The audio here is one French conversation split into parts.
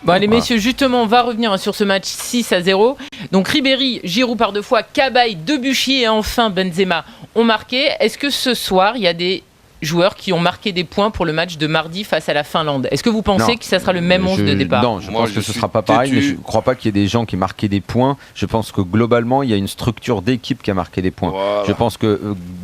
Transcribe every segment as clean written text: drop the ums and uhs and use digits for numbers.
Bon allez messieurs, justement on va revenir sur ce match 6-0. Donc Ribéry, Giroud par 2 fois, Cabaye, Debuchy et enfin Benzema ont marqué. Est-ce que ce soir il y a des joueurs qui ont marqué des points pour le match de mardi face à la Finlande? Est-ce que vous pensez que ça sera le même 11 de départ? Non, je pense que ce ne sera pas pareil, mais je ne crois pas qu'il y ait des gens qui marquaient des points. Je pense que globalement, il y a une structure d'équipe qui a marqué des points. Voilà. Je pense que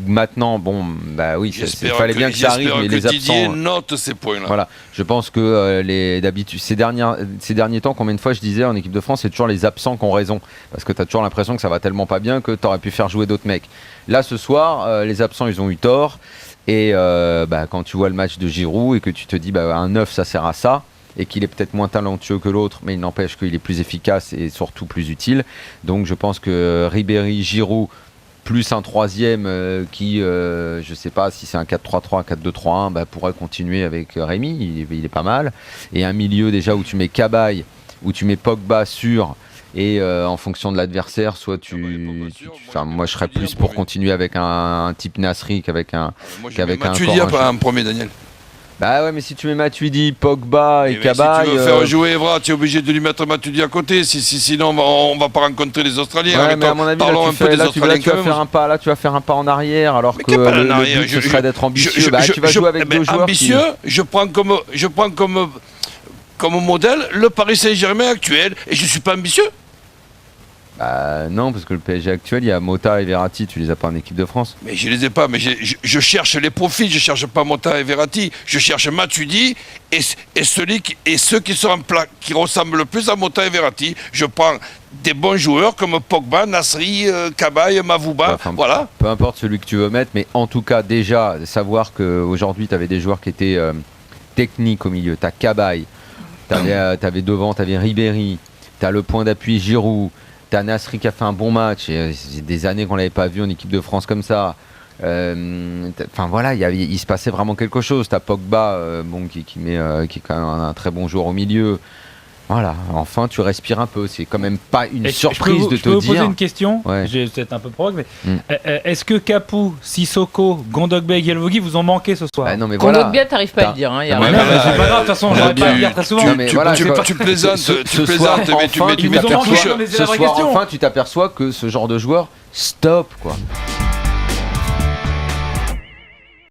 maintenant, bah oui, il fallait bien que ça arrive, mais les absents... note ces points-là. Voilà, je pense que d'habitude, ces derniers temps, combien de fois je disais en équipe de France, c'est toujours les absents qui ont raison. Parce que tu as toujours l'impression que ça va tellement pas bien que tu aurais pu faire jouer d'autres mecs. Là, ce soir, les absents, ils ont eu tort. Et quand tu vois le match de Giroud et que tu te dis un 9 ça sert à ça et qu'il est peut-être moins talentueux que l'autre, mais il n'empêche qu'il est plus efficace et surtout plus utile. Donc je pense que Ribéry, Giroud plus un troisième qui, je sais pas si c'est un 4-3-3, un 4-2-3-1, pourrait continuer avec Rémi, il est pas mal. Et un milieu déjà où tu mets Cabaye, où tu mets Pogba sur... Et en fonction de l'adversaire, soit moi je serais plus pour continuer avec un type Nasri qu'avec un. Moi je mets Matuidi en premier, Daniel. Bah ouais, mais si tu mets Matuidi, Pogba et Cabaye. Si tu veux faire jouer Evra, tu es obligé de lui mettre Matuidi à côté. Sinon, on va pas rencontrer les Australiens. Ouais, mais à mon avis, là, tu vas faire un pas en arrière, alors que le but ce serait d'être ambitieux. Tu vas jouer avec deux joueurs ambitieux. Je prends comme modèle le Paris Saint-Germain actuel, et je suis pas ambitieux. Non, parce que le PSG actuel, il y a Mota et Verratti, tu les as pas en équipe de France. Mais je les ai pas, mais je cherche les profils, je cherche pas Mota et Verratti, je cherche Matuidi et ceux qui ressemblent le plus à Mota et Verratti. Je prends des bons joueurs comme Pogba, Nasri, Cabaye, Mavouba, voilà. Peu importe celui que tu veux mettre, mais en tout cas, déjà, savoir qu'aujourd'hui, tu avais des joueurs qui étaient techniques au milieu. Tu as Cabaye, t'avais devant, tu avais Ribéry, tu as le point d'appui Giroud. T'as Nasri qui a fait un bon match, c'est des années qu'on l'avait pas vu en équipe de France comme ça. Voilà, il se passait vraiment quelque chose. T'as Pogba, qui est quand même un très bon joueur au milieu. Voilà, enfin tu respires un peu. C'est quand même pas une surprise de te dire. Je peux vous poser une question. Ouais. J'ai peut-être un peu provoque, mais est-ce que Capou, Sissoko, Gondogba et Gelvogui vous ont manqué ce soir? Non mais Gondogba, t'arrives pas à le dire. C'est pas grave, de toute façon, j'aurais pas à le dire très souvent. Tu plaisantes, mais tu mets enfin tu t'aperçois que ce genre de joueur, stop quoi.